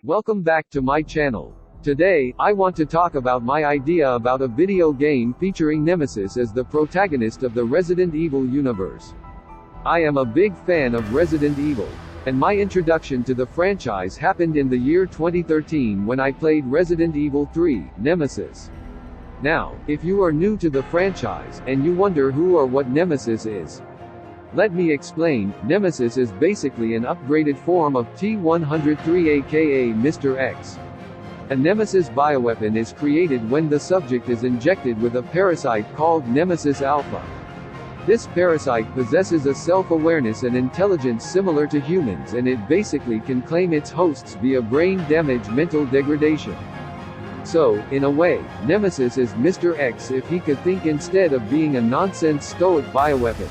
Welcome back to my channel. Today, I want to talk about my idea about a video game featuring Nemesis as the protagonist of the Resident Evil universe. I am a big fan of Resident Evil, and my introduction to the franchise happened in the year 2013 when I played Resident Evil 3, Nemesis. Now, if you are new to the franchise, and you wonder who or what Nemesis is, let me explain. Nemesis is basically an upgraded form of T-103 aka Mr. X. A Nemesis bioweapon is created when the subject is injected with a parasite called Nemesis Alpha. This parasite possesses a self-awareness and intelligence similar to humans, and it basically can claim its hosts via brain damage, mental degradation. So, in a way, Nemesis is Mr. X if he could think instead of being a nonsense stoic bioweapon.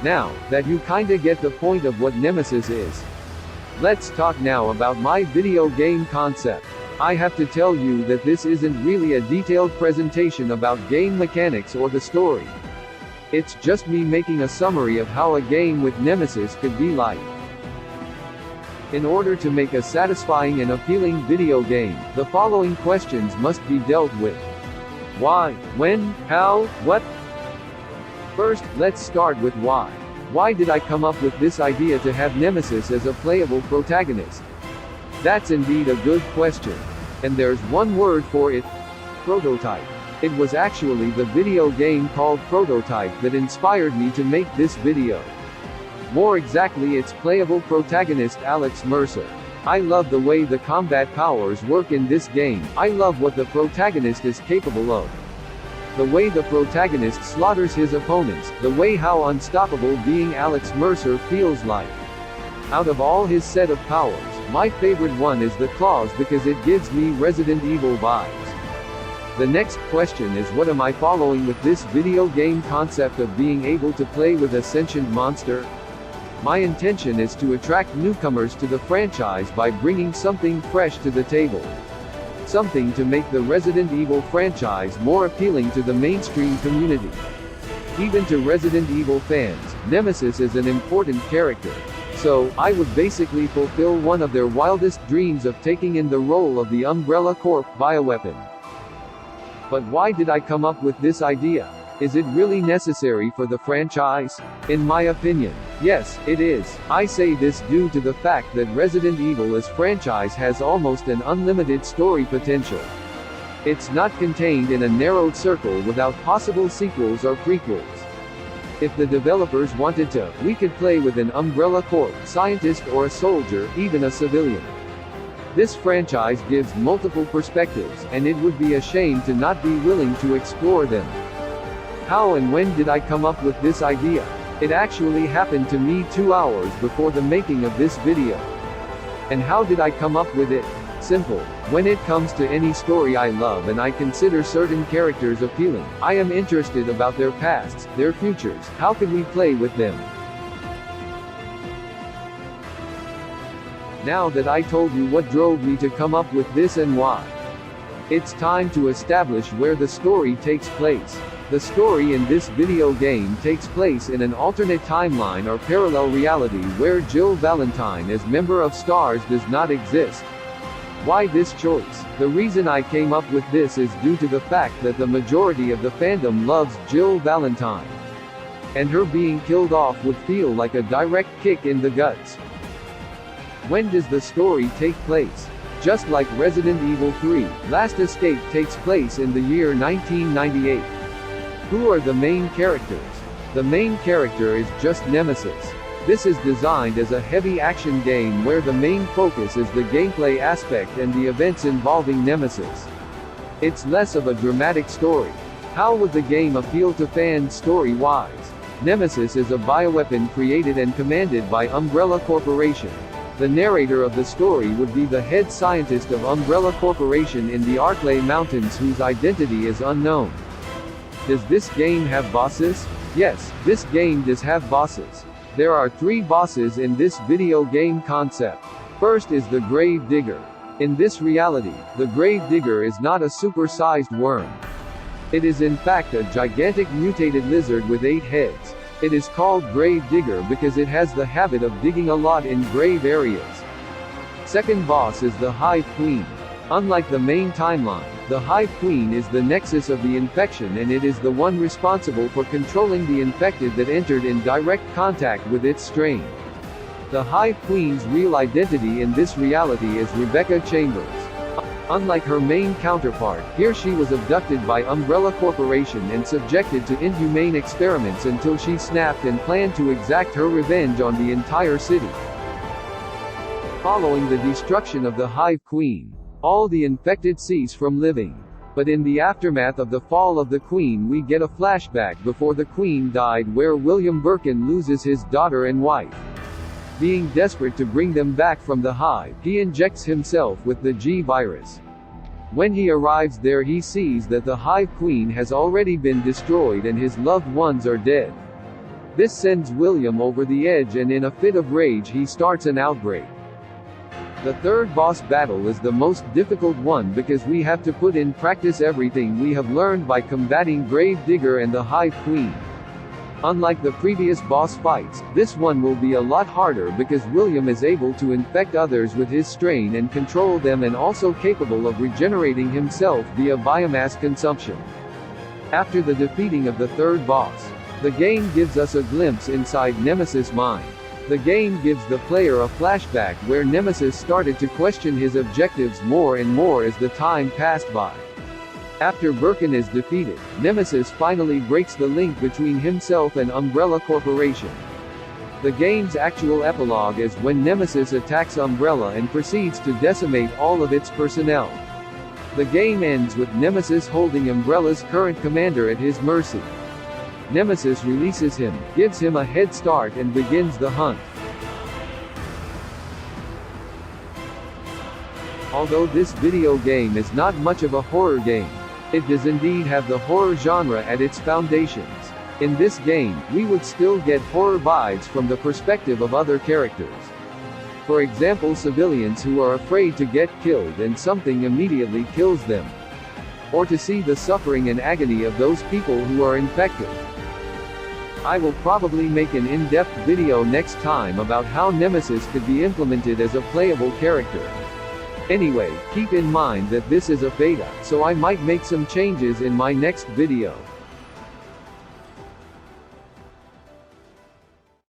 Now that you kinda get the point of what Nemesis is, let's talk now about my video game concept. I have to tell you that this isn't really a detailed presentation about game mechanics or the story. It's just me making a summary of how a game with Nemesis could be like. In order to make a satisfying and appealing video game, the following questions must be dealt with. Why, when, how, what? First, let's start with why. Why did I come up with this idea to have Nemesis as a playable protagonist? That's indeed a good question. And there's one word for it: prototype. It was actually the video game called Prototype that inspired me to make this video. More exactly, its playable protagonist Alex Mercer. I love the way the combat powers work in this game. I love what the protagonist is capable of. The way the protagonist slaughters his opponents, the way how unstoppable being Alex Mercer feels like. Out of all his set of powers, my favorite one is the claws because it gives me Resident Evil vibes. The next question is, what am I following with this video game concept of being able to play with a sentient monster? My intention is to attract newcomers to the franchise by bringing something fresh to the table. Something to make the Resident Evil franchise more appealing to the mainstream community. Even to Resident Evil fans, Nemesis is an important character. So, I would basically fulfill one of their wildest dreams of taking in the role of the Umbrella Corp bioweapon. But why did I come up with this idea? Is it really necessary for the franchise? In my opinion, yes, it is. I say this due to the fact that Resident Evil as franchise has almost an unlimited story potential. It's not contained in a narrowed circle without possible sequels or prequels. If the developers wanted to, we could play with an Umbrella Corp scientist or a soldier, even a civilian. This franchise gives multiple perspectives, and it would be a shame to not be willing to explore them. How and when did I come up with this idea? It actually happened to me 2 hours before the making of this video. And how did I come up with it? Simple. When it comes to any story I love and I consider certain characters appealing, I am interested about their pasts, their futures, how can we play with them? Now that I told you what drove me to come up with this and why, it's time to establish where the story takes place. The story in this video game takes place in an alternate timeline or parallel reality where Jill Valentine as member of STARS does not exist. Why this choice? The reason I came up with this is due to the fact that the majority of the fandom loves Jill Valentine. And her being killed off would feel like a direct kick in the guts. When does the story take place? Just like Resident Evil 3, Last Escape takes place in the year 1998. Who are the main characters? The main character is just Nemesis. This is designed as a heavy action game where the main focus is the gameplay aspect and the events involving Nemesis. It's less of a dramatic story. How would the game appeal to fans story-wise? Nemesis is a bioweapon created and commanded by Umbrella Corporation. The narrator of the story would be the head scientist of Umbrella Corporation in the Arklay Mountains, whose identity is unknown. Does this game have bosses? Yes, this game does have bosses. There are 3 bosses in this video game concept. First is the Grave Digger. In this reality, the Grave Digger is not a super-sized worm. It is in fact a gigantic mutated lizard with 8 heads. It is called Grave Digger because it has the habit of digging a lot in grave areas. Second boss is the Hive Queen. Unlike the main timeline, the Hive Queen is the nexus of the infection, and it is the one responsible for controlling the infected that entered in direct contact with its strain. The Hive Queen's real identity in this reality is Rebecca Chambers. Unlike her main counterpart, here she was abducted by Umbrella Corporation and subjected to inhumane experiments until she snapped and planned to exact her revenge on the entire city. Following the destruction of the Hive Queen, all the infected cease from living. But in the aftermath of the fall of the Queen, we get a flashback before the Queen died where William Birkin loses his daughter and wife. Being desperate to bring them back from the Hive, he injects himself with the G virus. When he arrives there, he sees that the Hive Queen has already been destroyed and his loved ones are dead. This sends William over the edge, and in a fit of rage he starts an outbreak. The third boss battle is the most difficult one because we have to put in practice everything we have learned by combating Gravedigger and the Hive Queen. Unlike the previous boss fights, this one will be a lot harder because William is able to infect others with his strain and control them, and also capable of regenerating himself via biomass consumption. After the defeating of the third boss, the game gives us a glimpse inside Nemesis' mind. The game gives the player a flashback where Nemesis started to question his objectives more and more as the time passed by. After Birkin is defeated, Nemesis finally breaks the link between himself and Umbrella Corporation. The game's actual epilogue is when Nemesis attacks Umbrella and proceeds to decimate all of its personnel. The game ends with Nemesis holding Umbrella's current commander at his mercy. Nemesis releases him, gives him a head start, and begins the hunt. Although this video game is not much of a horror game, it does indeed have the horror genre at its foundations. In this game, we would still get horror vibes from the perspective of other characters. For example, civilians who are afraid to get killed and something immediately kills them. Or to see the suffering and agony of those people who are infected. I will probably make an in-depth video next time about how Nemesis could be implemented as a playable character. Anyway, keep in mind that this is a beta, so I might make some changes in my next video.